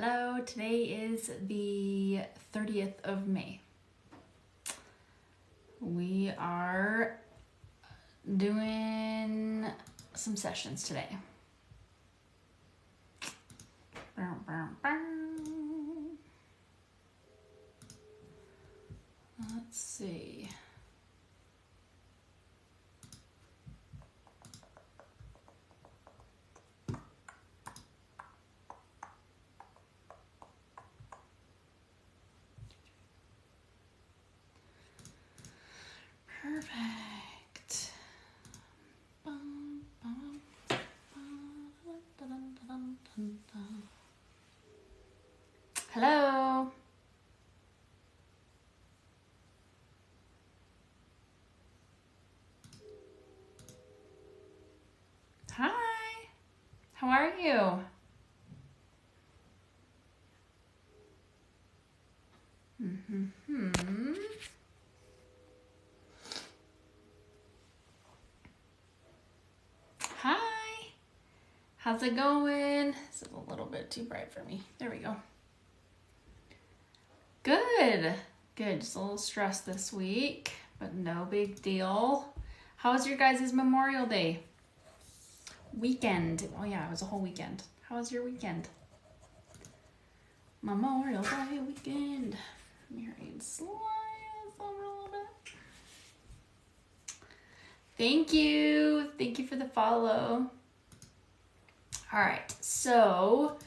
Hello, today is the 30th of May. We are doing some sessions today. Let's see. Perfect. Hello. Hi. How are you? Hi. How's it going? This is a little bit too bright for me. There we go. Good. Good. Just a little stressed this week, but no big deal. How was your guys' Memorial Day weekend? Oh yeah, it was a whole weekend. How was your weekend? Memorial Day weekend. Marion slides over a little bit. Thank you. Thank you for the follow. All right, so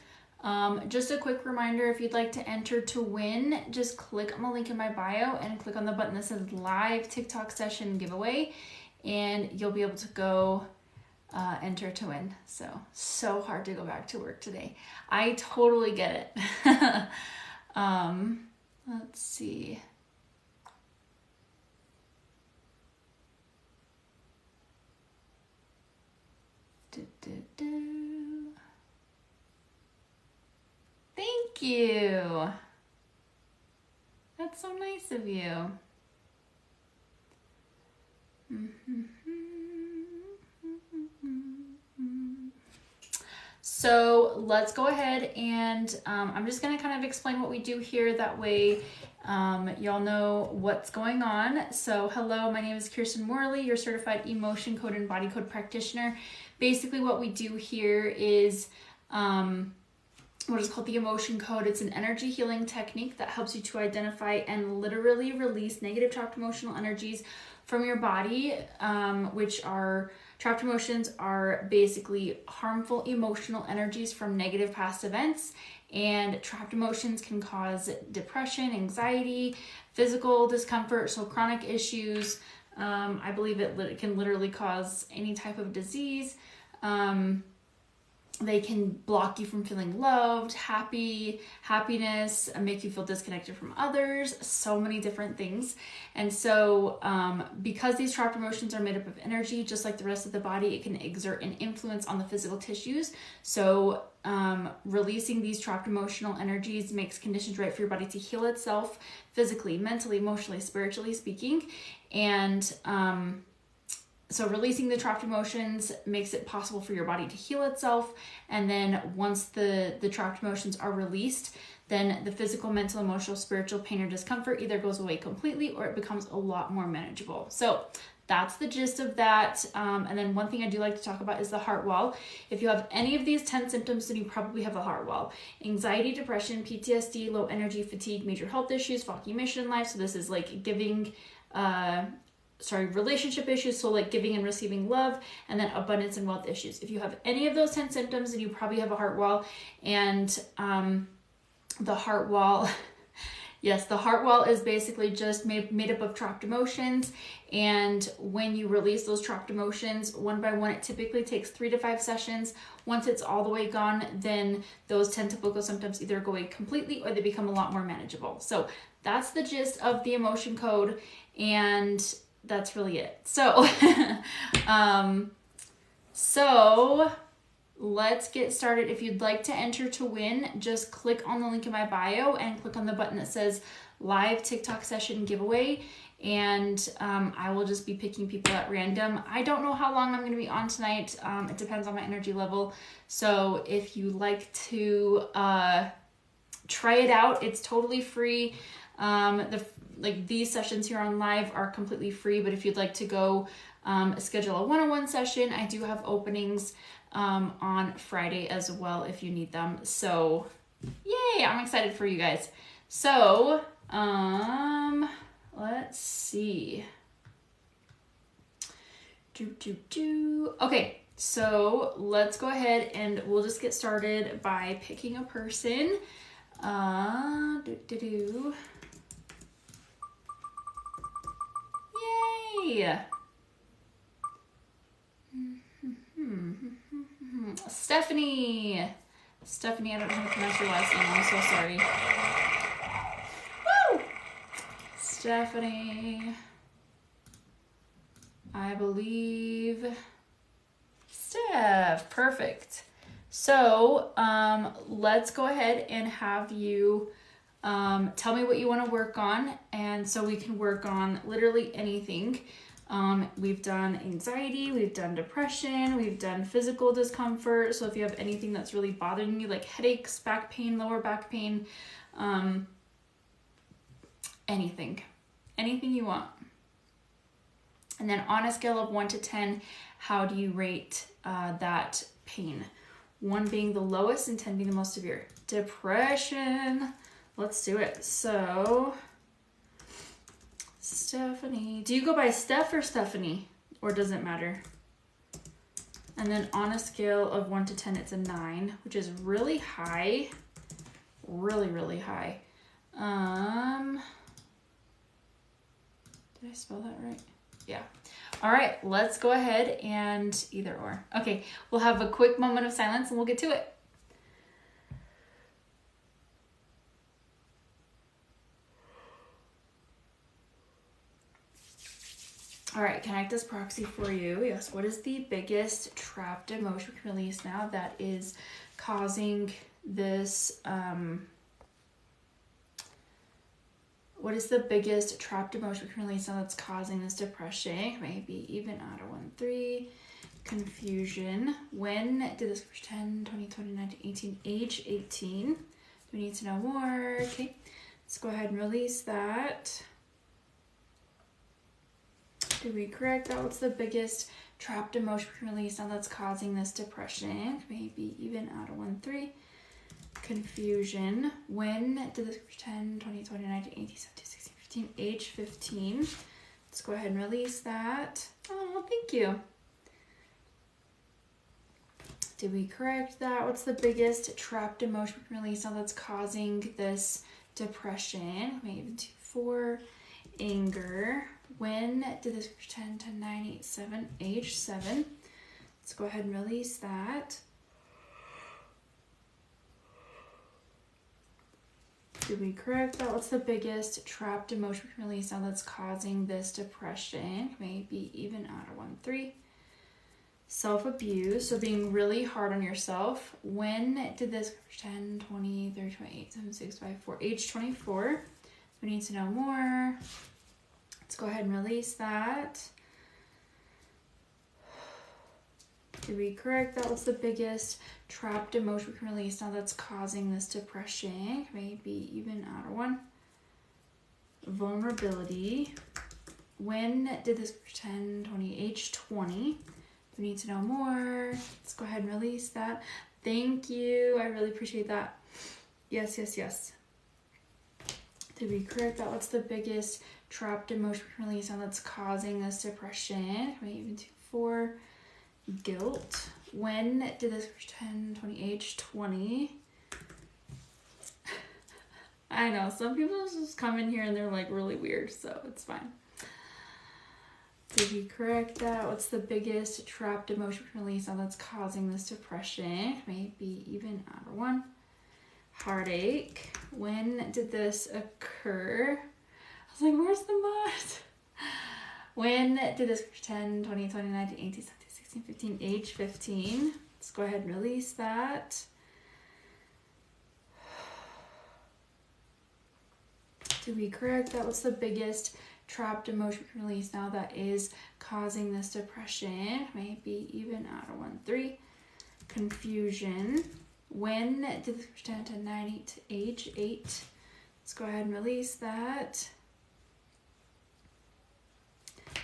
just a quick reminder, if you'd like to enter to win, just click on the link in my bio and click on the button that says live TikTok session giveaway, and you'll be able to go enter to win. So hard to go back to work today. I totally get it. Let's see. Thank you. That's so nice of you. So let's go ahead and I'm just going to kind of explain what we do here. That way y'all know what's going on. So hello, my name is Kirsten Morley, your certified emotion code and body code practitioner. Basically what we do here is what is called the emotion code. It's an energy healing technique that helps you to identify and literally release negative trapped emotional energies from your body, which are trapped emotions are basically harmful emotional energies from negative past events, and trapped emotions can cause depression, anxiety, physical discomfort, so chronic issues. I believe it can literally cause any type of disease. They can block you from feeling loved, happiness, and make you feel disconnected from others, so many different things. And so because these trapped emotions are made up of energy, just like the rest of the body, it can exert an influence on the physical tissues. So releasing these trapped emotional energies makes conditions right for your body to heal itself physically, mentally, emotionally, spiritually speaking. And so releasing the trapped emotions makes it possible for your body to heal itself. And then once the trapped emotions are released, then the physical, mental, emotional, spiritual pain or discomfort either goes away completely or it becomes a lot more manageable. So that's the gist of that. And then one thing I do like to talk about is the heart wall. If you have any of these 10 symptoms, then you probably have a heart wall. Anxiety, depression, PTSD, low energy, fatigue, major health issues, faulty mission in life. So this is like giving, relationship issues, so like giving and receiving love, and then abundance and wealth issues. If you have any of those 10 symptoms, then you probably have a heart wall. And the heart wall, yes, the heart wall is basically just made up of trapped emotions. And when you release those trapped emotions one by one, it typically takes 3 to 5 sessions. Once it's all the way gone, then those 10 typical symptoms either go away completely or they become a lot more manageable. So that's the gist of the emotion code, and that's really it. So, so let's get started. If you'd like to enter to win, just click on the link in my bio and click on the button that says live TikTok session giveaway. And I will just be picking people at random. I don't know how long I'm going to be on tonight. It depends on my energy level. So if you like to try it out. It's totally free. These sessions here on live are completely free, but if you'd like to go schedule a one-on-one session, I do have openings on Friday as well if you need them. So yay, I'm excited for you guys. So let's see. Okay, so let's go ahead and we'll just get started by picking a person. Yay! Stephanie, I don't know how to pronounce your last name. I'm so sorry. Woo! Stephanie. I believe Steph. Perfect. So let's go ahead and have you tell me what you want to work on, and so we can work on literally anything. We've done anxiety, we've done depression, we've done physical discomfort. So if you have anything that's really bothering you, like headaches, back pain, lower back pain, anything you want. And then on a scale of 1 to 10, how do you rate that pain? 1 being the lowest and 10 being the most severe. Depression. Let's do it. So, Stephanie. Do you go by Steph or Stephanie? Or does it matter? And then on a scale of 1 to 10, it's a 9, which is really high. Really, really high. Did I spell that right? Yeah. All right, let's go ahead and either or. Okay, we'll have a quick moment of silence and we'll get to it. All right, connect this proxy for you. Yes, what is the biggest trapped emotion we can release now that is causing this, what is the biggest trapped emotion we can release now that's causing this depression? Maybe even out of 1, 3. Confusion. When did this 10, 20, 20, 19, 18, age 18? Do we need to know more? Okay, let's go ahead and release that. Did we correct that? What's the biggest trapped emotion we can release now that's causing this depression? Maybe even out of 1, 3. Confusion. When did this 10, 20, 20, 19, 18, 17, 16, 15, age 15? Let's go ahead and release that. Oh, thank you. Did we correct that? What's the biggest trapped emotion we can release now that's causing this depression? Maybe even 2, 4. Anger. When did this 10, 10, 9, 8, 7, age 7? Let's go ahead and release that. Did we correct that? What's the biggest trapped emotion we can release now that's causing this depression? Maybe even out of 1, 3. Self-abuse, so being really hard on yourself. When did this 10, 20, 30, 28, 7, 6, 5, 4, age 24? We need to know more. Let's go ahead and release that. Did we correct that? What's the biggest trapped emotion we can release now that's causing this depression? Maybe even out of 1. Vulnerability. When did this 10, 20, age 20? We need to know more. Let's go ahead and release that. Thank you. I really appreciate that. Yes, yes, yes. Did we correct that? What's the biggest trapped emotion we can release now that's causing this depression? Maybe even 2, 4. Guilt. When did this 10, 20, age 20? I know, some people just come in here and they're like really weird, so it's fine. Did we correct that? What's the biggest trapped emotion we can release now that's causing this depression? Maybe even out of 1. Heartache. When did this occur? I was like, where's the mod? When did this 10, 20, 20, 19, 18, 17, 16, 15, age 15? Let's go ahead and release that. Did we correct that? What's the biggest trapped emotion we can release now that is causing this depression? Maybe even out of 1, 3. Confusion. When did this person enter 9 to age 8? Let's go ahead and release that.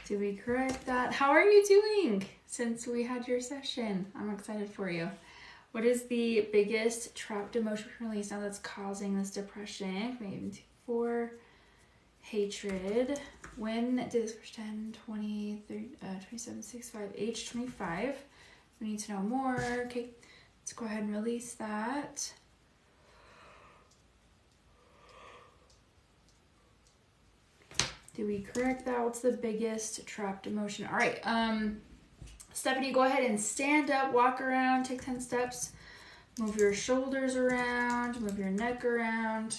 Did we correct that? How are you doing since we had your session? I'm excited for you. What is the biggest trapped emotion release now that's causing this depression? Maybe 4. Hatred. When did this person 10, 20, 30, 27, 65, age 25? We need to know more. Okay, let's go ahead and release that. Did we correct that? What's the biggest trapped emotion? All right, Stephanie, go ahead and stand up, walk around, take 10 steps. Move your shoulders around, move your neck around.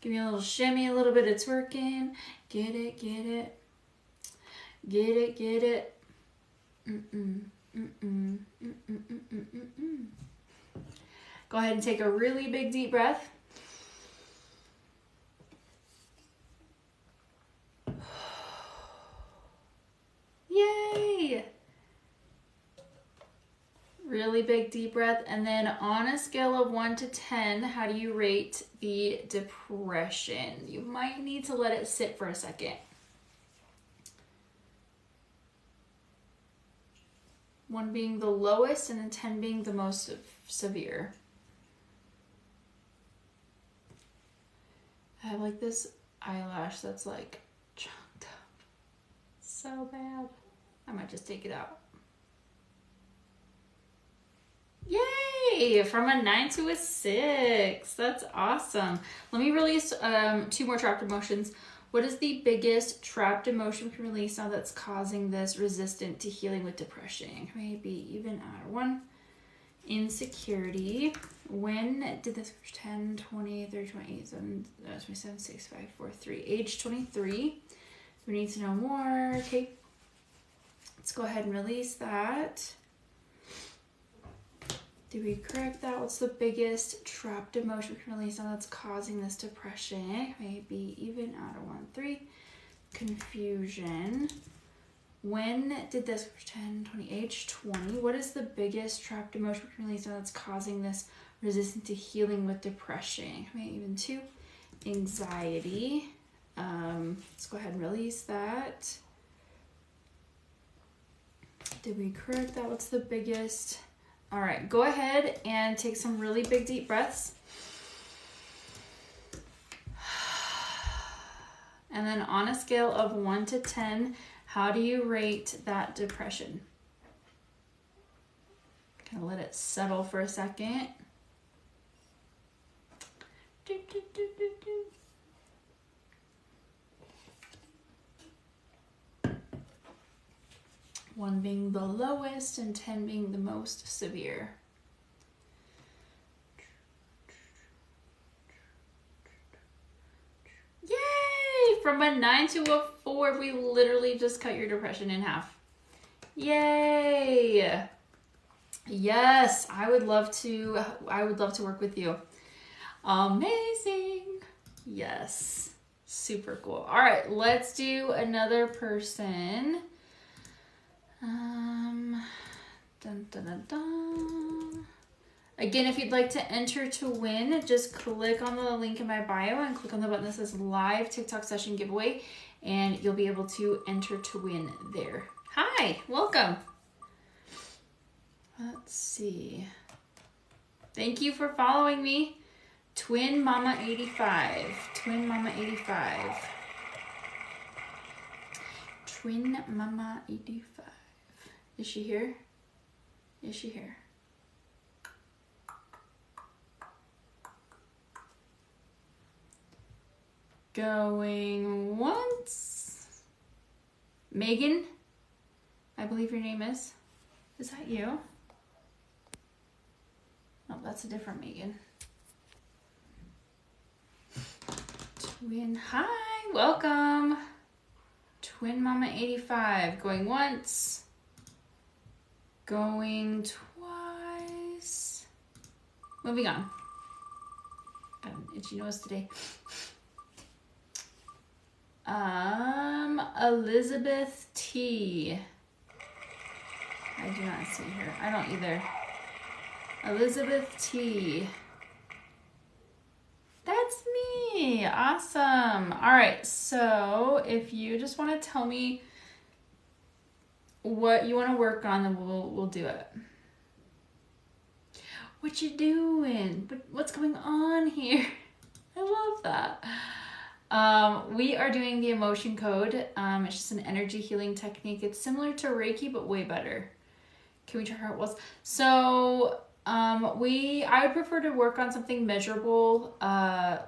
Give me a little shimmy, a little bit of twerking. Get it, get it. Get it, get it. Go ahead and take a really big deep breath. Yay! Really big deep breath. And then on a scale of 1 to 10, how do you rate the depression? You might need to let it sit for a second. 1 being the lowest and then 10 being the most severe. I have like this eyelash that's like chunked up. So bad. I might just take it out. Yay! From a 9 to a 6. That's awesome. Let me release 2 more trapped emotions. What is the biggest trapped emotion we can release now that's causing this resistant to healing with depression? Maybe even odd. 1, insecurity. When did this 10, 20, 30, 27, 27, 6, 5, 4, 3, age 23? We need to know more. Okay, let's go ahead and release that. Did we correct that? What's the biggest trapped emotion we can release now that's causing this depression? Maybe even out of 1, 3. Confusion. When did this 10, 20, age 20? What is the biggest trapped emotion we can release now that's causing this resistance to healing with depression? Maybe even 2. Anxiety. Let's go ahead and release that. Did we correct that? What's the biggest? All right, go ahead and take some really big deep breaths. And then on a scale of 1 to 10, how do you rate that depression? Kind of let it settle for a second. 1 being the lowest and 10 being the most severe. Yay! From a 9 to a 4, we literally just cut your depression in half. Yay! Yes, I would love to work with you. Amazing. Yes. Super cool. All right, let's do another person. Dun, dun, dun, dun. Again, if you'd like to enter to win, just click on the link in my bio and click on the button that says live TikTok session giveaway, and you'll be able to enter to win there. Hi, welcome. Let's see. Thank you for following me. Twin Mama 85. Twin Mama 85. Twin Mama 85. Is she here? Is she here? Going once. Megan, I believe your name is. Is that you? No, that's a different Megan. Twin, hi, welcome. Twin Mama 85, going once. Going twice. Moving on. Got an itchy nose today. Elizabeth T. I do not see her. I don't either. Elizabeth T. That's me. Awesome. All right. So if you just want to tell me what you want to work on, then we'll do it. What you doing? What's going on here? I love that. We are doing the emotion code. It's just an energy healing technique. It's similar to Reiki, but way better. Can we try how it was? So I would prefer to work on something measurable,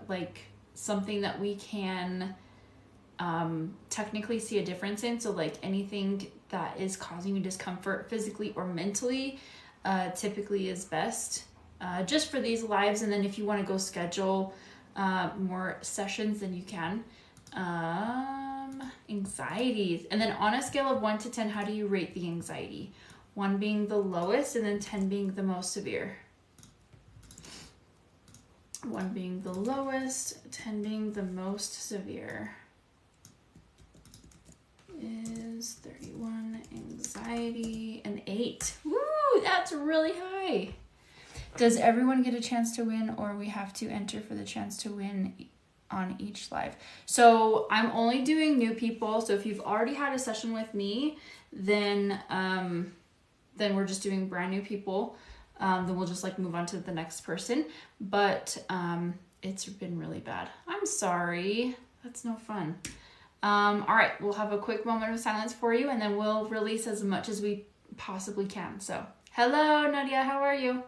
like something that we can technically see a difference in. So like anything that is causing you discomfort physically or mentally, typically is best, just for these lives. And then if you want to go schedule more sessions, then you can. Anxieties. And then on a scale of 1 to 10, how do you rate the anxiety? 1 being the lowest and then 10 being the most severe. 1 being the lowest, 10 being the most severe. Is 31 anxiety, an 8. Woo, that's really high. Does everyone get a chance to win, or we have to enter for the chance to win on each live? So I'm only doing new people. So if you've already had a session with me, then we're just doing brand new people. Then we'll just like move on to the next person. But it's been really bad. I'm sorry. That's no fun. All right, we'll have a quick moment of silence for you, and then we'll release as much as we possibly can. So, hello, Nadia, how are you?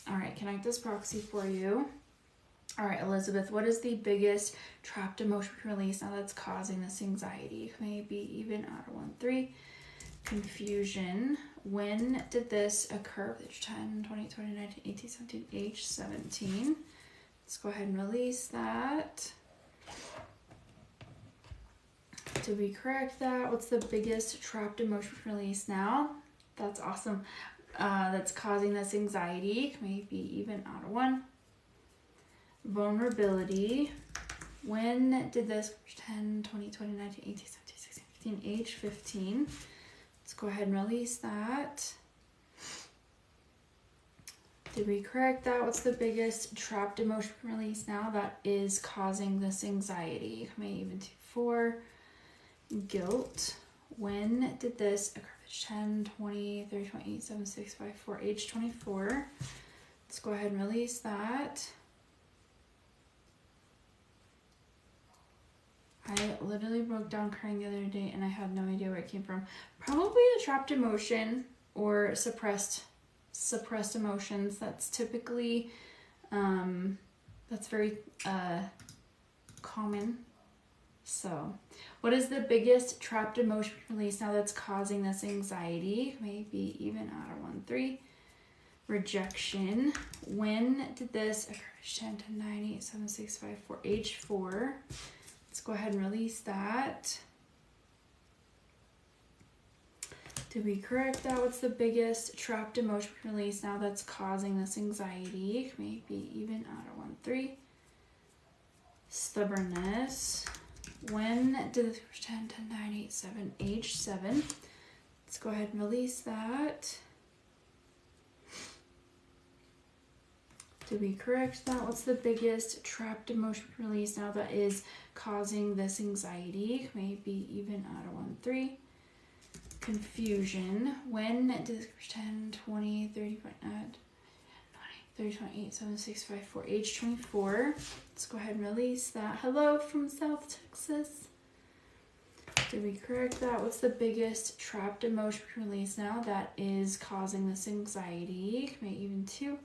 All right, connect this proxy for you. All right, Elizabeth, what is the biggest trapped emotion release now that's causing this anxiety? Maybe even out of 1, 3. Confusion. When did this occur? 10, 20, 20, 19, 18, 17, age 17. Let's go ahead and release that. Did we correct that? What's the biggest trapped emotion release now? That's awesome. That's causing this anxiety. Maybe even out of 1. Vulnerability. When did this 10, 20, 20, 19, 18, 17, 16, 15, age 15. Let's go ahead and release that. Did we correct that? What's the biggest trapped emotion release now that is causing this anxiety? Maybe even 2, 4. Guilt. When did this occur? 10, 20, 30, 28, 7, 6, 5, 4, age 24. Let's go ahead and release that. I literally broke down crying the other day and I had no idea where it came from. Probably a trapped emotion or suppressed emotions. That's typically, that's very common. So, what is the biggest trapped emotion release now that's causing this anxiety? Maybe even out of 1, 3. Rejection. When did this occur? 10, 10, 9, 8, 7, 6, 5, 4, age 4. Let's go ahead and release that. Did we correct that? What's the biggest trapped emotion release now that's causing this anxiety? Maybe even out of 1, 3. Stubbornness. When did this 10, 10, 9, 8, 7, age 7. Let's go ahead and release that. Did we correct that? What's the biggest trapped emotion release now that is causing this anxiety? Maybe even out of 1, 3. Confusion. When did this 10, 20, 30, 30, 28, 7, 6, 5, 4, age 24. Let's go ahead and release that. Hello from South Texas. Did we correct that? What's the biggest trapped emotion release now that is causing this anxiety? Maybe even 2.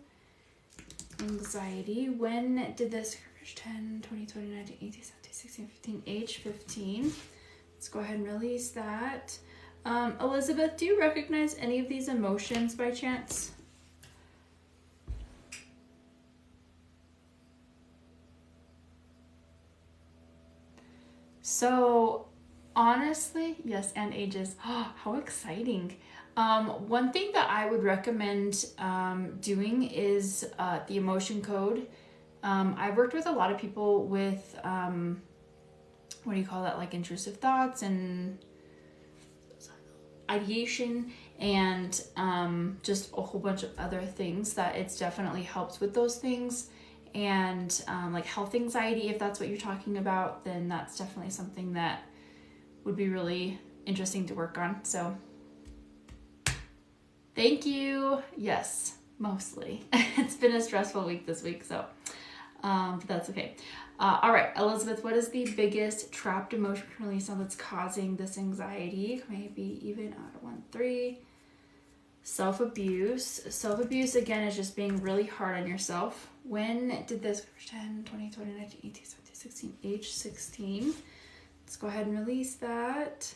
Anxiety. When did this 10, 20, 20, 19, 18, 17, 16, 15, age 15. Let's go ahead and release that. Elizabeth, do you recognize any of these emotions by chance? So honestly, yes, and ages. Oh, how exciting. One thing that I would recommend doing is the emotion code. I've worked with a lot of people with, what do you call that? Like intrusive thoughts and ideation and just a whole bunch of other things that it's definitely helped with those things. And like health anxiety, if that's what you're talking about, then that's definitely something that would be really interesting to work on. So thank you. Yes, mostly. It's been a stressful week this week, so but that's okay. All right, Elizabeth, what is the biggest trapped emotion release now that's causing this anxiety? Maybe even out of 1, 3. Self-abuse. Self-abuse, again, is just being really hard on yourself. When did this? 10, 20, 20, 19, 18, 17, 16, age 16. Let's go ahead and release that.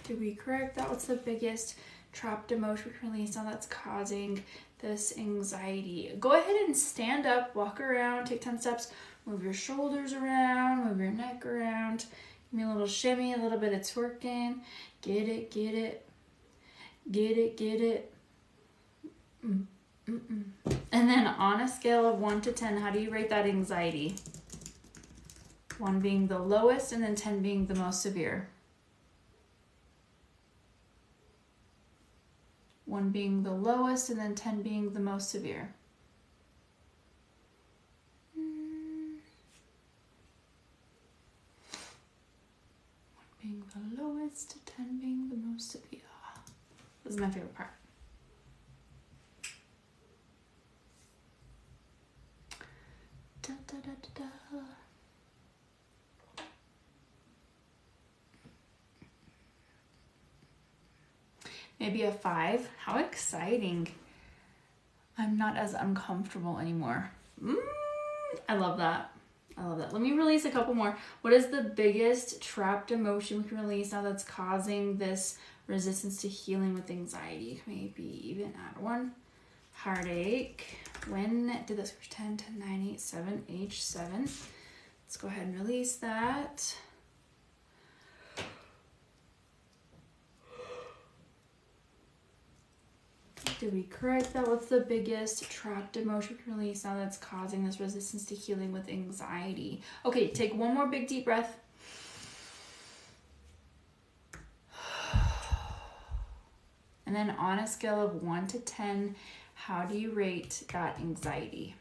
Did we correct that? What's the biggest trapped emotion release now that's causing this anxiety? Go ahead and stand up, walk around, take 10 steps, move your shoulders around, move your neck around. Give me a little shimmy, a little bit of twerking. Get it, get it, get it, get it. And then on a scale of 1 to 10, how do you rate that anxiety? 1 being the lowest and then 10 being the most severe. 1 being the lowest and then 10 being the most severe. Being the lowest, 10 being the most severe. This is my favorite part. Da, da, da, da, da. Maybe a 5. How exciting. I'm not as uncomfortable anymore. I love that. I love that. Let me release a couple more. What is the biggest trapped emotion we can release now that's causing this resistance to healing with anxiety? Maybe even add 1. Heartache. When did this? 10, 10, 9, 8, 7, age 7. Let's go ahead and release that. Did we correct that? What's the biggest trapped emotion release now that's causing this resistance to healing with anxiety? Okay, take 1 more big deep breath. And then on a scale of 1 to 10, how do you rate that anxiety?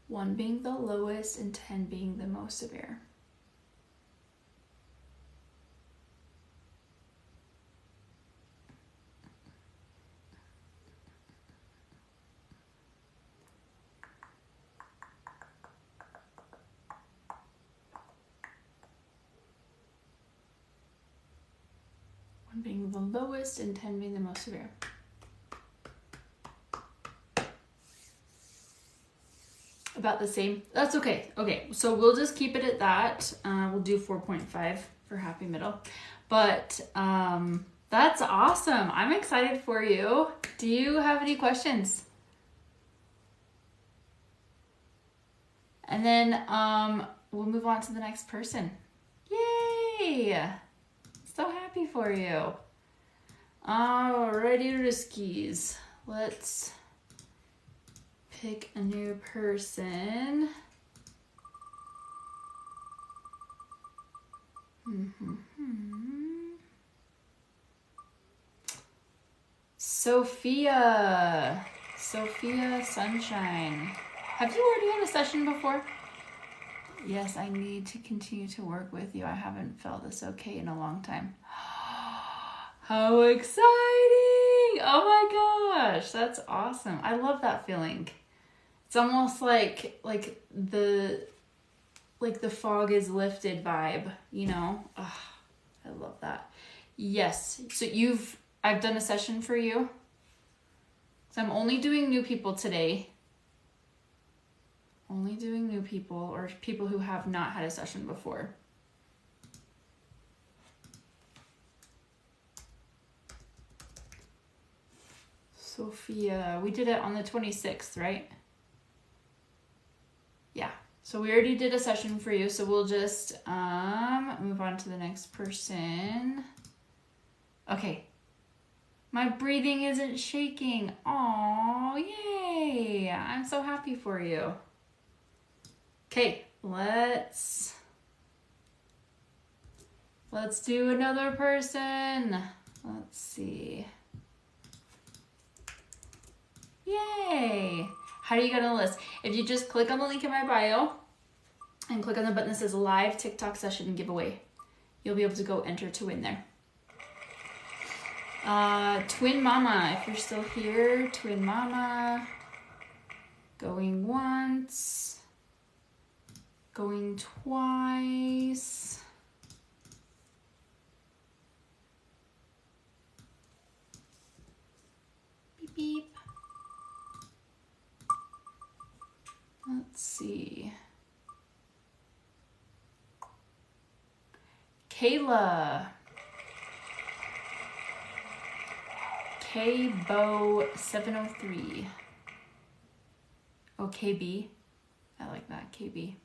1 being the lowest and 10 being the most severe. Being the lowest and 10 being the most severe. About the same. That's okay. Okay, so we'll just keep it at that. We'll do 4.5 for happy middle. But that's awesome. I'm excited for you. Do you have any questions? And then we'll move on to the next person. Yay! So happy for you. Alrighty, riskies. Let's pick a new person. Sophia. Sophia Sunshine. Have you already had a session before? Yes, I need to continue to work with you. I haven't felt this okay in a long time. How exciting! Oh my gosh, that's awesome. I love that feeling. It's almost like the fog is lifted vibe, you know? Oh, I love that. Yes, so I've done a session for you. So I'm only doing new people today. Only doing new people or people who have not had a session before. Sophia, we did it on the 26th, right? Yeah, so we already did a session for you, so we'll just move on to the next person. Okay, My breathing isn't shaking. Oh, yay. I'm so happy for you. Okay, let's do another person. Let's see. Yay. How do you get on the list? If you just click on the link in my bio and click on the button that says live TikTok session giveaway, you'll be able to go enter to win there. Twin Mama, if you're still here, Twin Mama. Going once. Going twice. Beep, beep. Let's see. Kayla. Kbo703. Oh, KB. I like that, KB.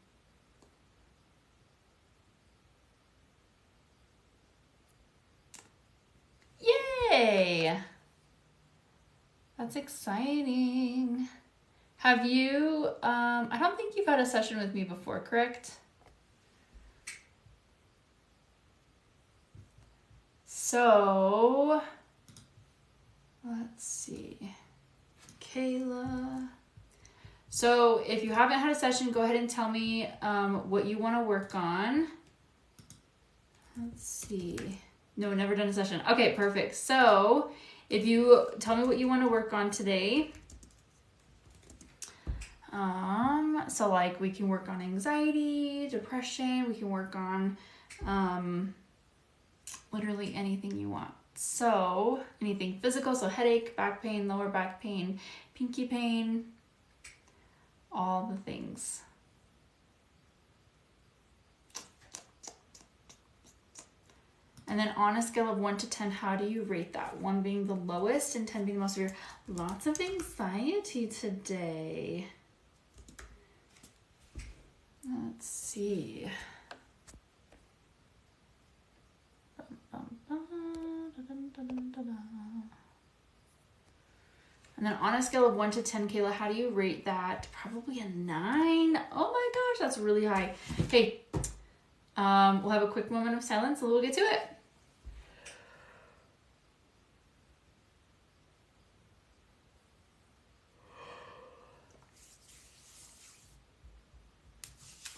Yay! That's exciting. Have you, I don't think you've had a session with me before, correct? So, let's see. Kayla. So if you haven't had a session, go ahead and tell me what you want to work on. Let's see. No, never done a session. Okay, perfect. So if you tell me what you want to work on today. So like we can work on anxiety, depression, we can work on literally anything you want. So anything physical, so headache, back pain, lower back pain, pinky pain, all the things. And then on a scale of 1 to 10, how do you rate that? 1 being the lowest and 10 being the most severe. Lots of anxiety today. Let's see. And then on a scale of 1 to 10, Kayla, how do you rate that? Probably a 9. Oh my gosh, that's really high. Okay, we'll have a quick moment of silence and we'll get to it.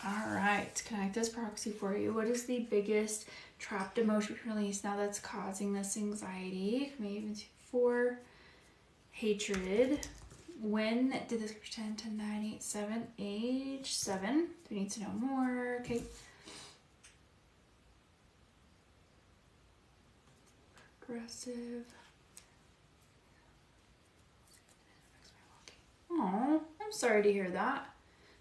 All right, connect this proxy for you. What is the biggest trapped emotion release now that's causing this anxiety? Maybe even 4. Hatred. When did this pretend to 987? Age 7. Do we need to know more? Okay. Aggressive. Oh, I'm sorry to hear that.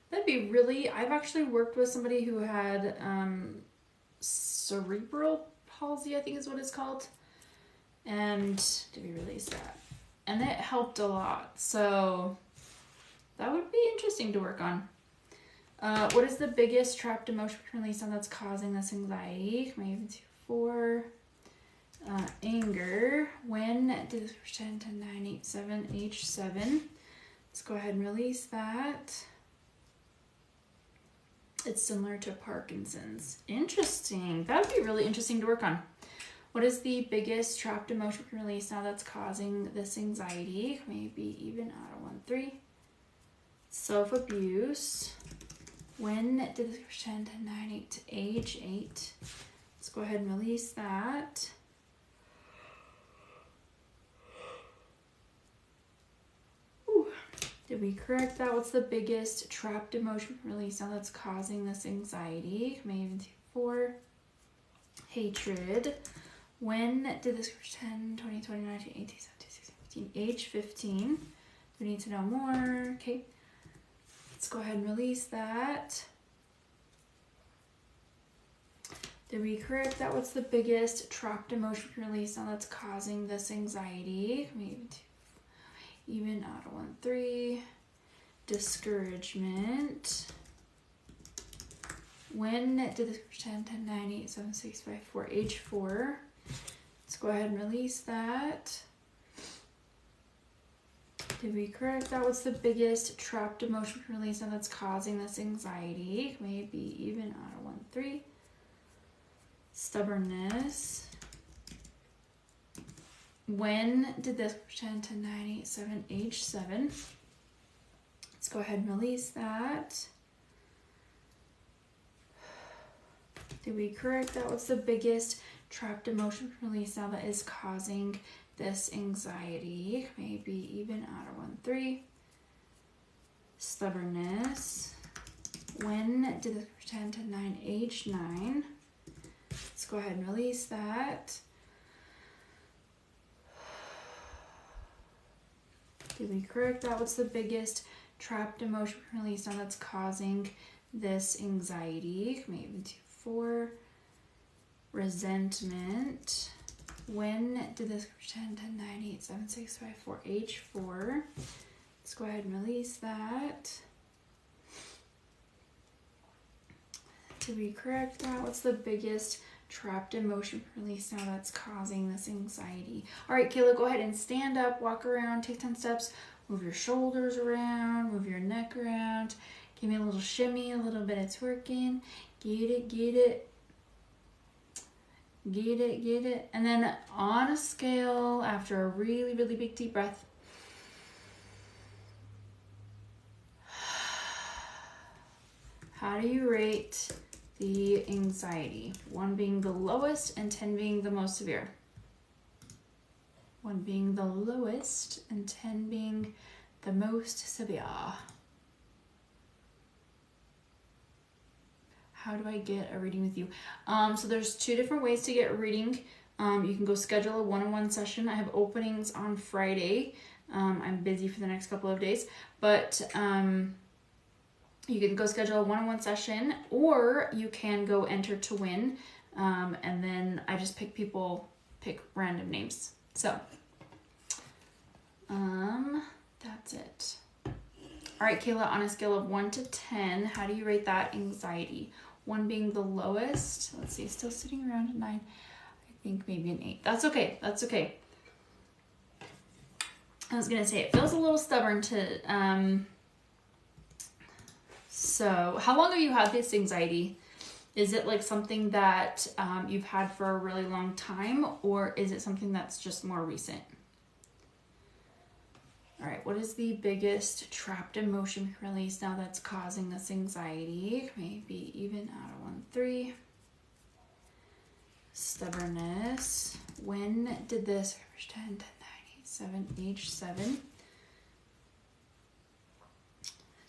That'd be really, I've actually worked with somebody who had cerebral palsy, I think is what it's called. And did we release that? And it helped a lot. So that would be interesting to work on. What is the biggest trapped emotion release on that's causing this anxiety? Maybe 4. Anger. When did this pretend to 987? Age 7. Let's go ahead and release that. It's similar to Parkinson's. Interesting. That would be really interesting to work on. What is the biggest trapped emotion release now that's causing this anxiety? Maybe even out of 1, 3. Self-abuse. When did this pretend to 9-8 to age 8? Let's go ahead and release that. Ooh. Did we correct that? What's the biggest trapped emotion release now that's causing this anxiety? Maybe even 2, 4. Hatred. When did this pretend 20, 20, 19, 18, 17, 16, 15, age 15? We need to know more. Okay. Let's go ahead and release that. Did we correct that? What's the biggest trapped emotion release now that's causing this anxiety? Maybe 2, even out of 1, 3. Discouragement. When did this pretend 10, 9, 8, 7, 6, 5, 4, age 4? Let's go ahead and release that. Did we correct that? What's the biggest trapped emotion release now that's causing this anxiety? Maybe even out of 1, 3. Stubbornness. When did this 10, 10, 9, 8, 7, H7? Let's go ahead and release that. Did we correct that? What's the biggest trapped emotion release now that is causing this anxiety? Maybe even out of 1, 3. Stubbornness. When did this 10, 10, 9, H9? Let's go ahead and release that. Did we correct that? What's the biggest trapped emotion release now that's causing this anxiety? Maybe 2, 4. Resentment. When did this 10, 10, 9, 8, 7, 6, 5, 4, H4? Let's go ahead and release that. Did we correct that? What's the biggest trapped emotion release now that's causing this anxiety? All right, Kayla, go ahead and stand up, walk around, take 10 steps, move your shoulders around, move your neck around, give me a little shimmy, a little bit of twerking. Get it, get it. Get it, get it. And then on a scale, after a really, really big deep breath, how do you rate the anxiety? 1 being the lowest and 10 being the most severe. 1 being the lowest and 10 being the most severe. How do I get a reading with you? So there's 2 different ways to get a reading. You can go schedule a one-on-one session. I have openings on Friday. I'm busy for the next couple of days, but you can go schedule a one-on-one session, or you can go enter to win. And then I just pick random names. So, that's it. All right, Kayla, on a scale of 1 to 10, how do you rate that anxiety? 1 being the lowest. Let's see, still sitting around at 9. I think maybe an 8. That's okay. That's okay. I was gonna say it feels a little stubborn to. So, how long have you had this anxiety? Is it like something that you've had for a really long time, or is it something that's just more recent? All right, what is the biggest trapped emotion release now that's causing this anxiety? Maybe even out of 1, 3. Stubbornness. When did this 10, 10, 9, 8, 7, H7?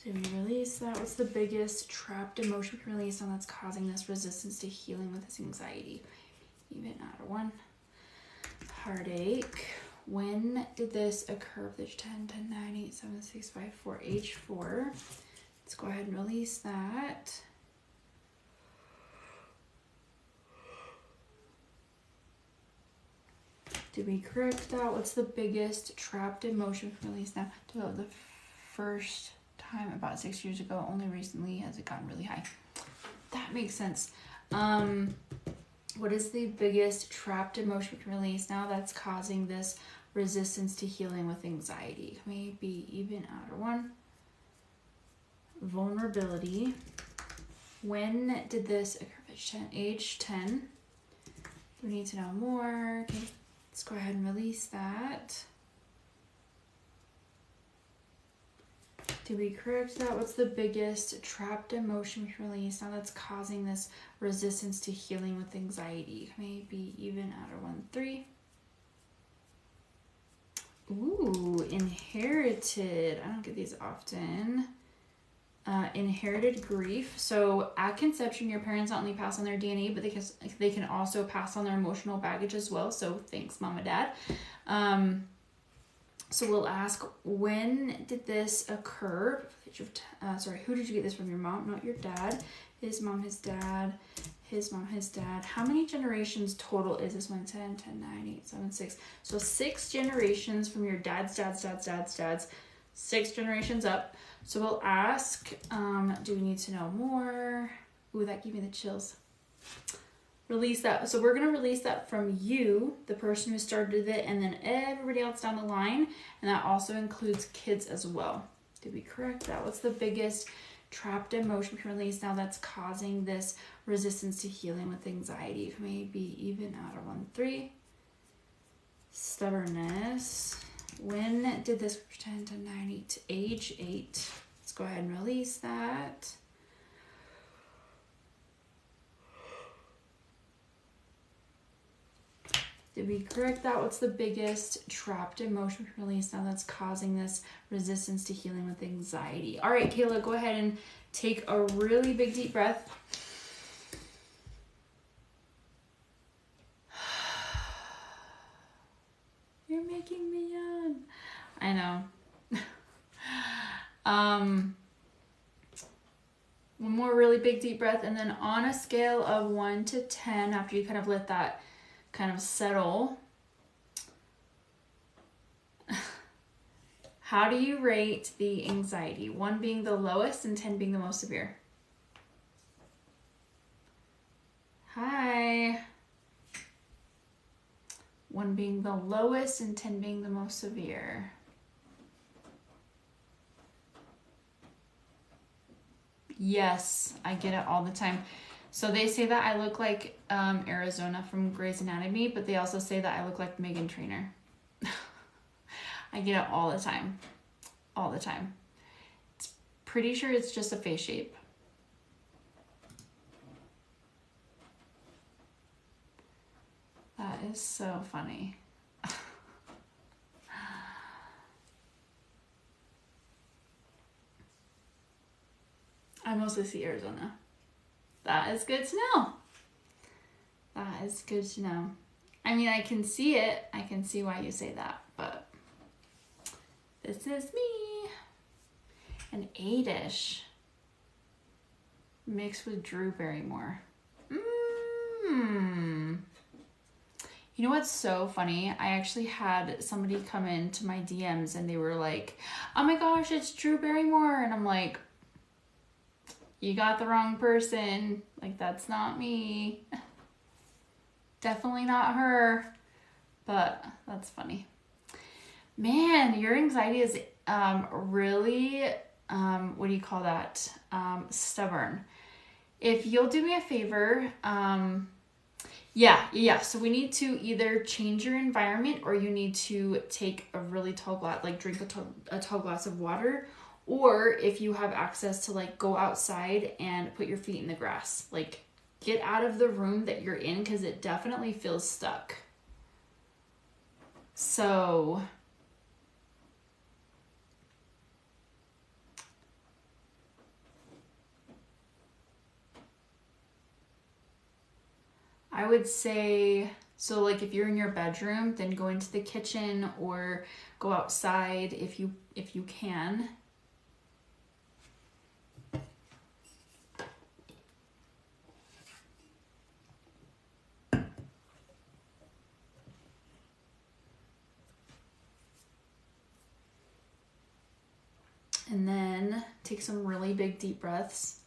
Did we release that? What's the biggest trapped emotion release now that's causing this resistance to healing with this anxiety? Even out of 1. Heartache. When did this occur? The 10, 10, 9, 8, 7, 6, 5, 4, H4. Let's go ahead and release that. Did we correct that? What's the biggest trapped emotion release now? The first time about 6 years ago, only recently has it gotten really high. That makes sense. What is the biggest trapped emotion release now that's causing this resistance to healing with anxiety? Maybe even out of 1. Vulnerability. When did this occur? Age 10. We need to know more. Okay, let's go ahead and release that. Did we correct that? What's the biggest trapped emotion release now that's causing this resistance to healing with anxiety? Maybe even out of 1, 3. Ooh, inherited. I don't get these often. Inherited grief. So at conception, your parents not only pass on their DNA, but they can also pass on their emotional baggage as well. So thanks, Mom and Dad. So we'll ask, when did this occur? Sorry, who did you get this from? Your mom, not your dad. His mom, his dad, his mom, his dad. How many generations total is this one? 10, 10, 9, 8, 7, 6. So 6 generations from your dad's, 6 generations up. So we'll ask, do we need to know more? Ooh, that gave me the chills. Release that. So we're going to release that from you, the person who started it, and then everybody else down the line. And that also includes kids as well. Did we correct that? What's the biggest trapped emotion we can release now that's causing this resistance to healing with anxiety? Maybe even out of 1, 3. Stubbornness. When did this 10 to 90 to age 8? Let's go ahead and release that. Did we correct that? What's the biggest trapped emotion release now that's causing this resistance to healing with anxiety? All right, Kayla, go ahead and take a really big deep breath. You're making me yawn. I know. One more really big deep breath, and then on a scale of 1 to 10, after you kind of let that kind of settle, how do you rate the anxiety? 1 being the lowest and 10 being the most severe. Hi. 1 being the lowest and 10 being the most severe. Yes, I get it all the time. So they say that I look like Arizona from Grey's Anatomy, but they also say that I look like Meghan Trainor. I get it all the time. All the time. It's pretty sure it's just a face shape. That is so funny. I mostly see Arizona. That is good to know. That is good to know. I mean, I can see it. I can see why you say that, but this is me. An 8-ish mixed with Drew Barrymore. You know what's so funny? I actually had somebody come into my DMs and they were like, oh my gosh, it's Drew Barrymore. And I'm like, you got the wrong person. Like, that's not me. Definitely not her. But that's funny. Man, your anxiety is really, what do you call that? Stubborn. If you'll do me a favor, yeah. So we need to either change your environment, or you need to take a really tall glass, like drink a tall glass of water. Or if you have access to like go outside and put your feet in the grass, like get out of the room that you're in, because it definitely feels stuck. So I would say, so like if you're in your bedroom, then go into the kitchen or go outside if you can. And then take some really big deep breaths.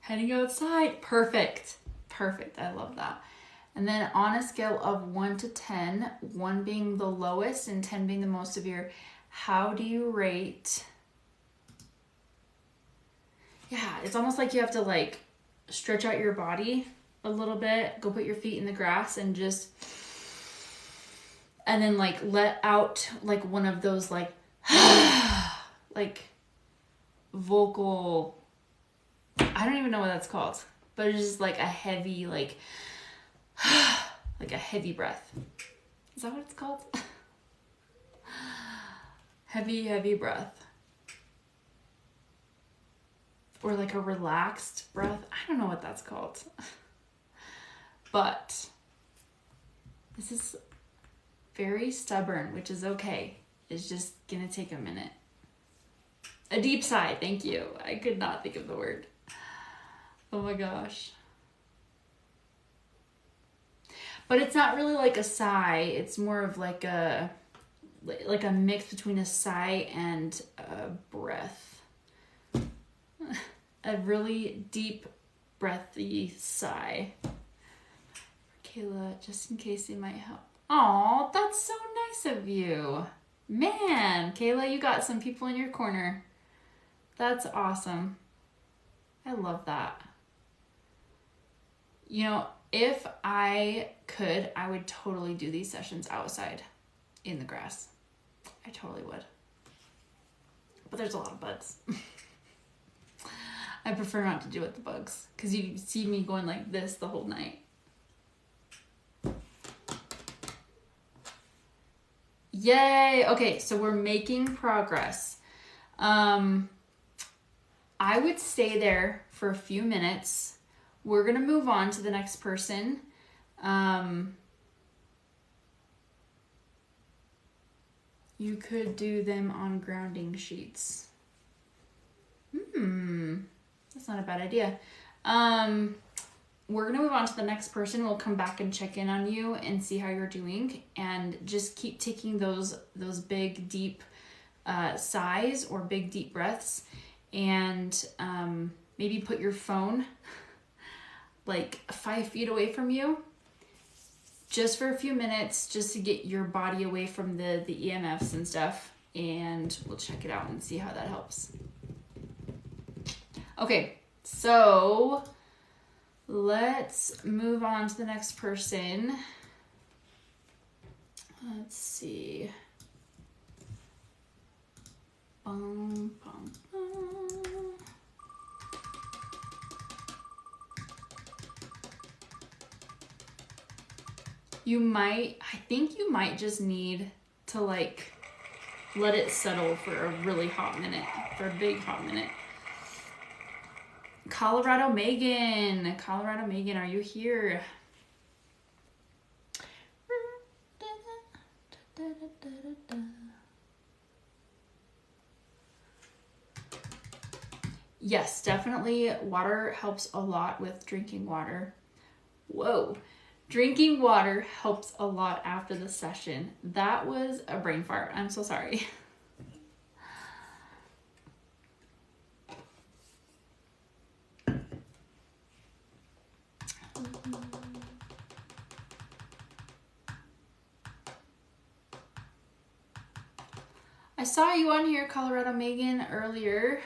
Heading outside. Perfect. I love that. And then on a scale of 1 to 10, 1 being the lowest and 10 being the most severe, how do you rate? Yeah, it's almost like you have to like stretch out your body a little bit, go put your feet in the grass and then like let out like one of those like like vocal, I don't even know what that's called, but it's just like a heavy like like a heavy breath. Is that what it's called? Heavy breath. Or like a relaxed breath. I don't know what that's called. But this is very stubborn, which is okay. It's just gonna take a minute. A deep sigh, thank you. I could not think of the word. Oh my gosh. But it's not really like a sigh. It's more of like a mix between a sigh and a breath. A really deep, breathy sigh. Kayla, just in case they might help. Aw, that's so nice of you. Man, Kayla, you got some people in your corner. That's awesome. I love that. You know, if I could, I would totally do these sessions outside in the grass. I totally would. But there's a lot of bugs. I prefer not to do with the bugs because you see me going like this the whole night. Yay! Okay, so we're making progress. I would stay there for a few minutes. We're gonna move on to the next person. You could do them on grounding sheets. That's not a bad idea. We're gonna move on to the next person. We'll come back and check in on you and see how you're doing, and just keep taking those big deep sighs or big deep breaths, and maybe put your phone like 5 feet away from you just for a few minutes, just to get your body away from the EMFs and stuff, and we'll check it out and see how that helps. Okay, so let's move on to the next person. Let's see. Bum, bum, bum. I think you might just need to like let it settle for a really hot minute, for a big hot minute. Colorado Megan, are you here? Yes, definitely water helps a lot with drinking water. Whoa. Drinking water helps a lot after the session. That was a brain fart. I'm so sorry. I saw you on here, Colorado Megan, earlier.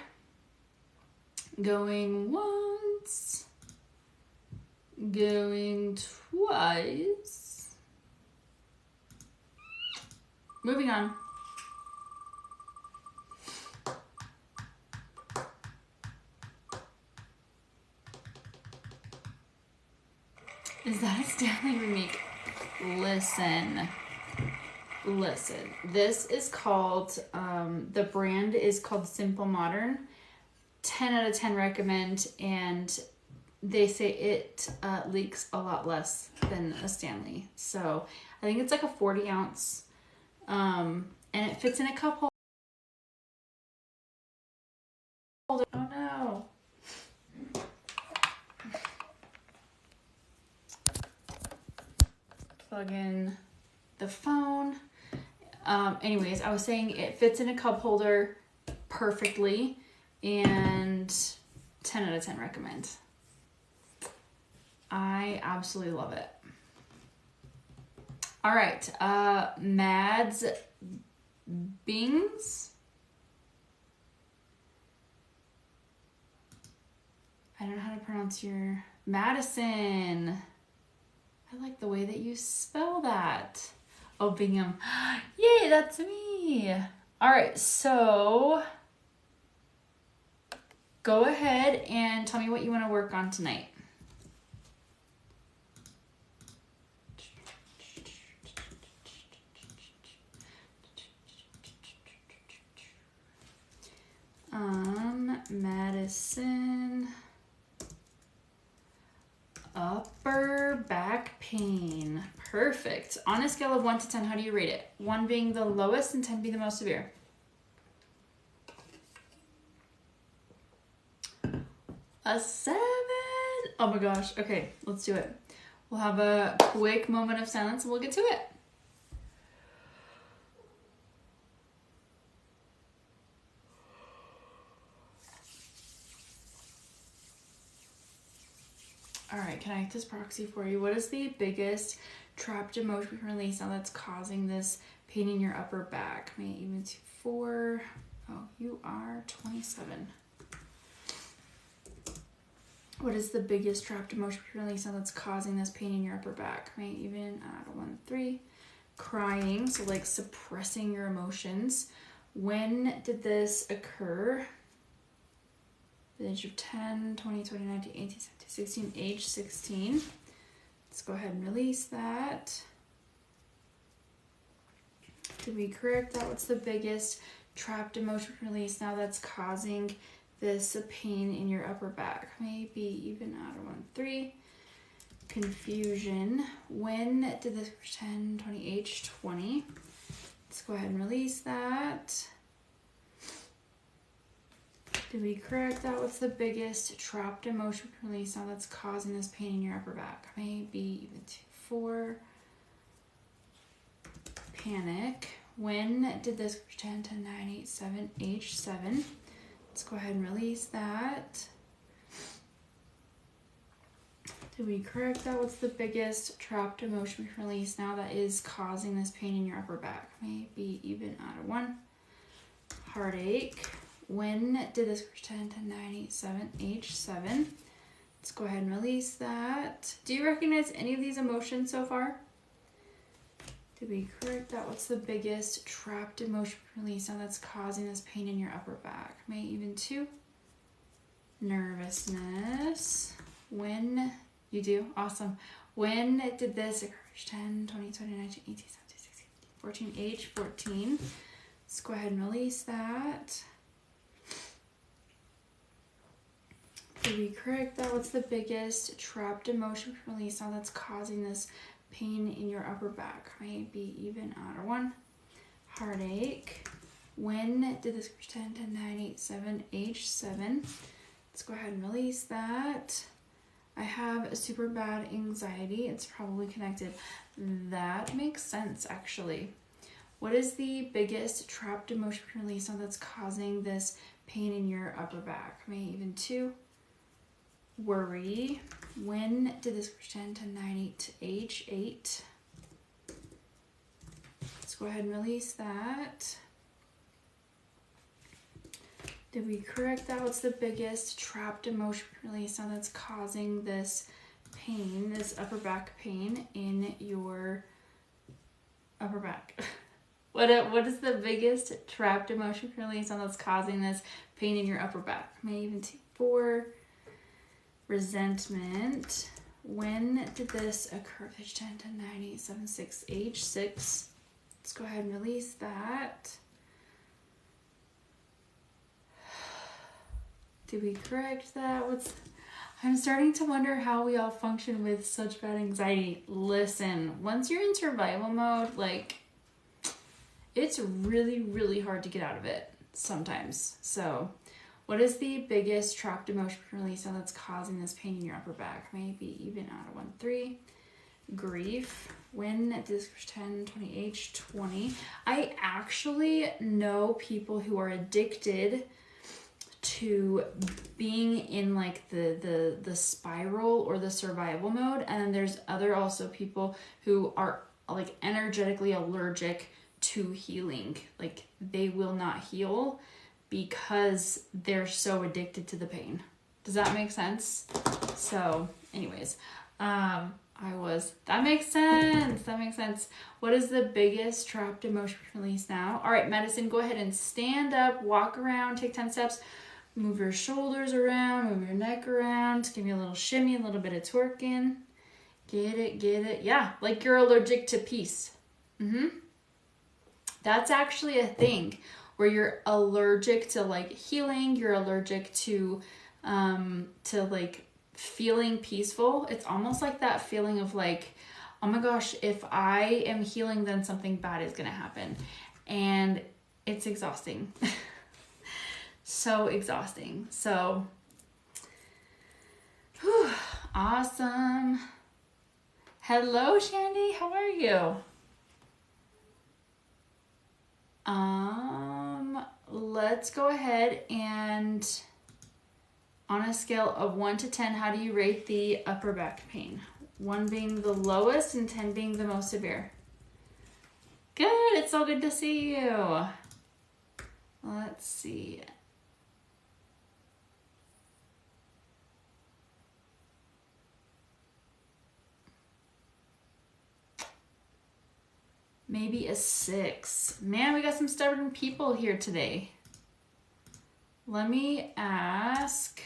Going once. Going twice. Moving on. Is that a Stanley remake? Listen. This is called, the brand is called Simple Modern. 10 out of 10 recommend, and they say it leaks a lot less than a Stanley. So I think it's like a 40 ounce, and it fits in a cup holder. Oh no. Plug in the phone. Anyways, I was saying it fits in a cup holder perfectly, and 10 out of 10 recommend. I absolutely love it. All right, Mads Bings. I don't know how to pronounce your Madison. I like the way that you spell that. Oh, Bingham. Yay, that's me. All right, so go ahead and tell me what you want to work on tonight. Madison. Upper back pain. Perfect. On a scale of 1 to 10, how do you rate it? 1 being the lowest and 10 being the most severe. A 7. Oh my gosh. Okay, let's do it. We'll have a quick moment of silence and we'll get to it. All right, can I act as proxy for you? What is the biggest trapped emotion we can release now that's causing this pain in your upper back? May even to 4. Oh, you are 27. What is the biggest trapped emotion we can release now that's causing this pain in your upper back? May even add 1, 3. Crying, so like suppressing your emotions. When did this occur? The age of 10, 20, 20, 19, 18, 17, 16, age 16. Let's go ahead and release that. Did we correct that? What's the biggest trapped emotion release now that's causing this pain in your upper back? Maybe even add 1, 3. Confusion. When did this 10, 20, age 20? Let's go ahead and release that. Did we correct that? What's the biggest trapped emotion release now that's causing this pain in your upper back? Maybe even 2, 4. Panic. When did this 10, 10, 9, 8, 7, age 7? Let's go ahead and release that. Did we correct that? What's the biggest trapped emotion we can release now that is causing this pain in your upper back? Maybe even add 1. Heartache. When did this 10, 10, 9, 8, 7, age 7? Let's go ahead and release that. Do you recognize any of these emotions so far? Did we correct that? What's the biggest trapped emotion release now that's causing this pain in your upper back? May even 2. Nervousness. When you do? Awesome. When did this occur? 10, 20, 20, 19, 18, 17, 16, 14, age 14. Let's go ahead and release that. Did we correct that? What's the biggest trapped emotion release now that's causing this pain in your upper back? Maybe even add 1. Heartache. When did this 10, 10, 9, 8, 7, age 7? Let's go ahead and release that. I have a super bad anxiety. It's probably connected. That makes sense, actually. What is the biggest trapped emotion release now that's causing this pain in your upper back? May even 2. Worry. When did this 10, 10, 9, 8, age 8? Let's go ahead and release that. Did we correct that? What's the biggest trapped emotion release now that's causing this pain, this upper back pain in your upper back? What is the biggest trapped emotion release now that's causing this pain in your upper back? May even 2, 4. Resentment. When did this occur? 10, 10, 9, 8, 7, 6, age 6. Let's go ahead and release that. Did we correct that? I'm starting to wonder how we all function with such bad anxiety. Listen, once you're in survival mode, like, it's really, really hard to get out of it sometimes. So, what is the biggest trapped emotion release now that's causing this pain in your upper back? Maybe even add 1, 3. Grief. When did this 10, 20, age 20? I actually know people who are addicted to being in like the spiral or the survival mode, and then there's other also people who are like energetically allergic to healing. Like they will not heal because they're so addicted to the pain. Does that make sense? So anyways, that makes sense. What is the biggest trapped emotion release now? All right, medicine, go ahead and stand up, walk around, take 10 steps, move your shoulders around, move your neck around, give me a little shimmy, a little bit of twerking. Get it. Yeah, like you're allergic to peace. That's actually a thing where you're allergic to like healing, you're allergic to like feeling peaceful. It's almost like that feeling of like, oh my gosh, if I am healing, then something bad is gonna happen. And it's exhausting. So exhausting. So, whew, awesome. Hello, Shandy, how are you? Let's go ahead and On a scale of 1 to 10, how do you rate the upper back pain? 1 being the lowest and 10 being the most severe. Good, it's so good to see you. Let's see. Maybe a 6. Man, we got some stubborn people here today. Let me ask,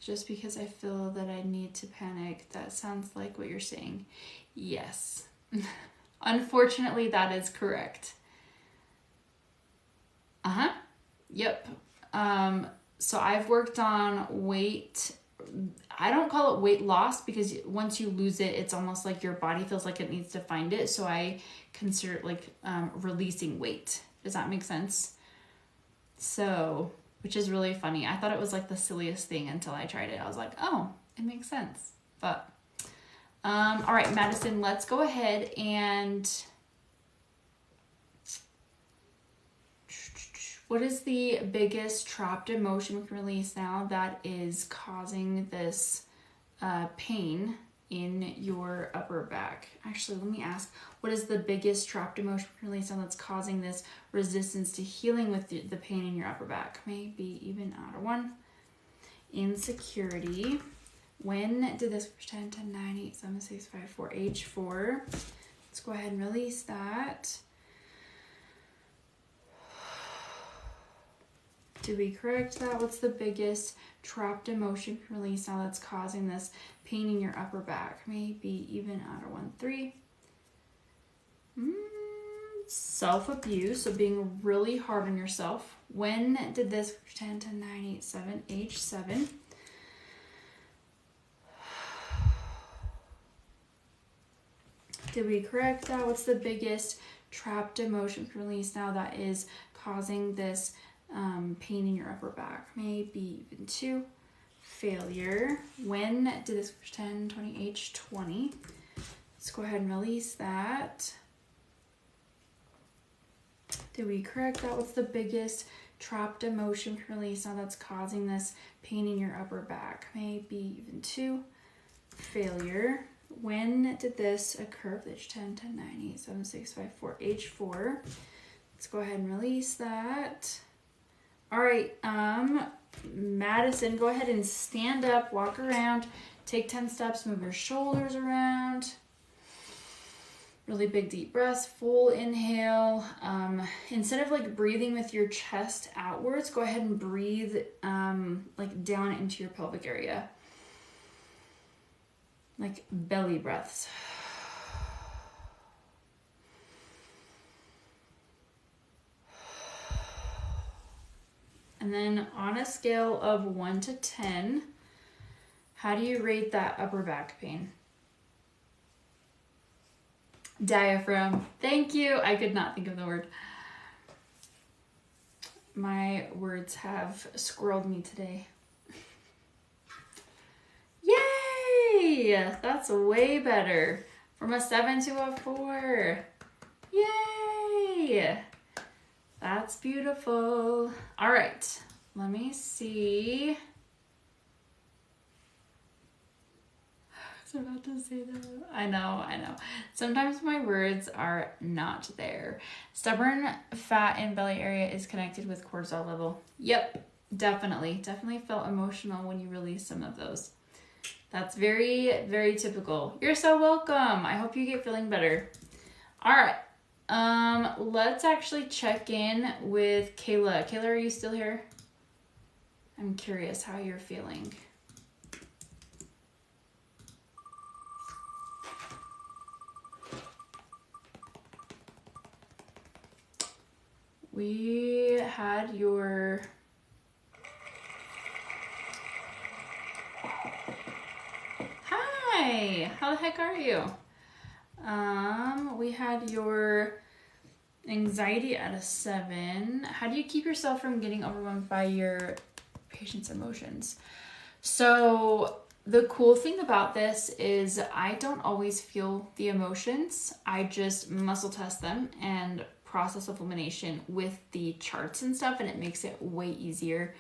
just because I feel that I need to panic, that sounds like what you're saying. Yes. Unfortunately, that is correct. Yep. So I've worked on weight. I don't call it weight loss because once you lose it, it's almost like your body feels like it needs to find it. So I consider it like releasing weight. Does that make sense? So, which is really funny. I thought it was like the silliest thing until I tried it. I was like, oh, it makes sense. But, all right, Madison, let's go ahead and what is the biggest trapped emotion we can release now that is causing this pain in your upper back? Actually, let me ask, what is the biggest trapped emotion we can release now that's causing this resistance to healing with the pain in your upper back? Maybe even outer one. Insecurity. When did this 10, 10, 9, 8, 7, 6, 5, 4, H4? Let's go ahead and release that. Did we correct that? What's the biggest trapped emotion release now that's causing this pain in your upper back? Maybe even outer one. 3. Self-abuse, so being really hard on yourself. When did this 10, 10, 9, 8, 7, H7? Did we correct that? What's the biggest trapped emotion release now that is causing this pain in your upper back? Maybe even 2. Failure. When did this 10, 20, H20? Let's go ahead and release that. Did we correct that? What's the biggest trapped emotion release now that's causing this pain in your upper back? Maybe even 2. Failure. When did this occur? H10, 10, 9, 8, 7, 6, 5, 4, H4. Let's go ahead and release that. All right, Madison, go ahead and stand up, walk around, take 10 steps, move your shoulders around. Really big deep breaths, full inhale. Instead of like breathing with your chest outwards, go ahead and breathe like down into your pelvic area. Like belly breaths. And then on a scale of 1 to 10, how do you rate that upper back pain? Diaphragm. Thank you. I could not think of the word. My words have squirreled me today. Yay! That's way better. From a 7 to a 4. Yay! That's beautiful. All right, let me see. I was about to say that. I know. Sometimes my words are not there. Stubborn fat in belly area is connected with cortisol level. Yep, definitely. Definitely felt emotional when you released some of those. That's very, very typical. You're so welcome. I hope you get feeling better. All right. Let's actually check in with Kayla. Kayla, are you still here? I'm curious how you're feeling. We had your... Hi, how the heck are you? We had your anxiety at a 7. How do you keep yourself from getting overwhelmed by your patient's emotions? So the cool thing about this is I don't always feel the emotions. I just muscle test them and process of elimination with the charts and stuff, and it makes it way easier.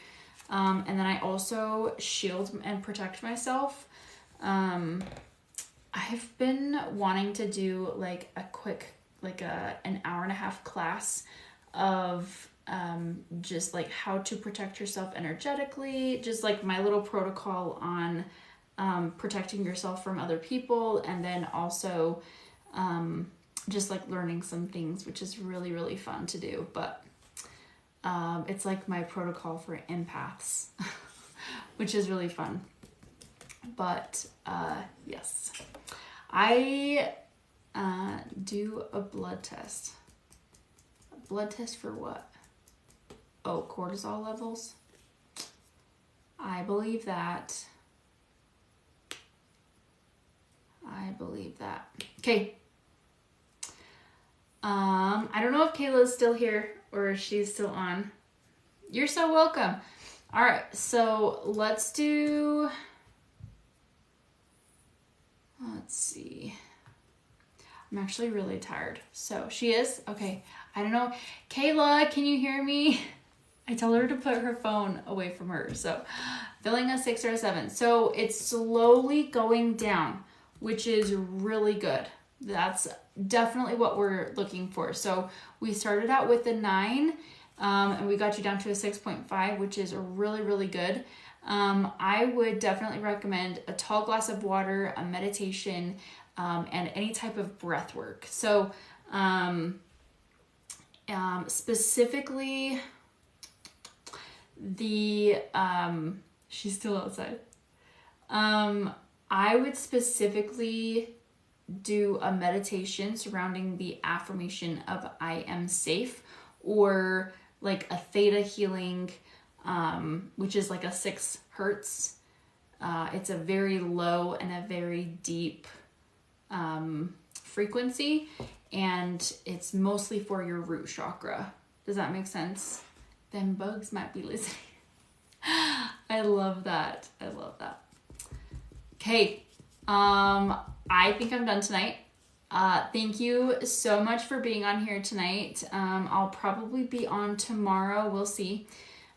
And then I also shield and protect myself. I've been wanting to do like a quick, like an hour and a half class of just like how to protect yourself energetically, just like my little protocol on protecting yourself from other people, and then also just like learning some things, which is really, really fun to do. But it's like my protocol for empaths, which is really fun. But yes, I do a blood test. A blood test for what? Oh, cortisol levels. I believe that. Okay. I don't know if Kayla's still here or if she's still on. You're so welcome. All right, so let's see. I'm actually really tired. So she is? Okay. I don't know. Kayla, can you hear me? I told her to put her phone away from her. So filling a 6 or a 7. So it's slowly going down, which is really good. That's definitely what we're looking for. So we started out with a 9, and we got you down to a 6.5, which is really, really good. I would definitely recommend a tall glass of water, a meditation, and any type of breath work. So specifically she's still outside. I would specifically do a meditation surrounding the affirmation of I am safe, or like a theta healing, which is like a 6 hertz. It's a very low and a very deep frequency, and it's mostly for your root chakra. Does that make sense? Then bugs might be listening. I love that. Okay. I think I'm done tonight. Thank you so much for being on here tonight. I'll probably be on tomorrow. We'll see.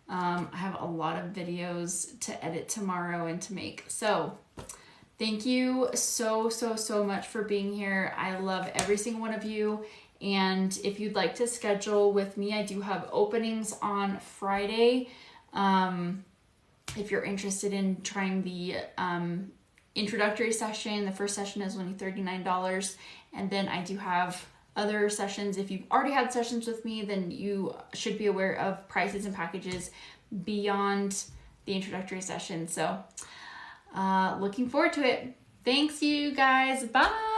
I have a lot of videos to edit tomorrow and to make. So thank you so much for being here. I love every single one of you. And if you'd like to schedule with me, I do have openings on Friday. If you're interested in trying the introductory session, the first session is only $39. And then I do have other sessions. If you've already had sessions with me, then you should be aware of prices and packages beyond the introductory session. So looking forward to it. Thanks, you guys. Bye.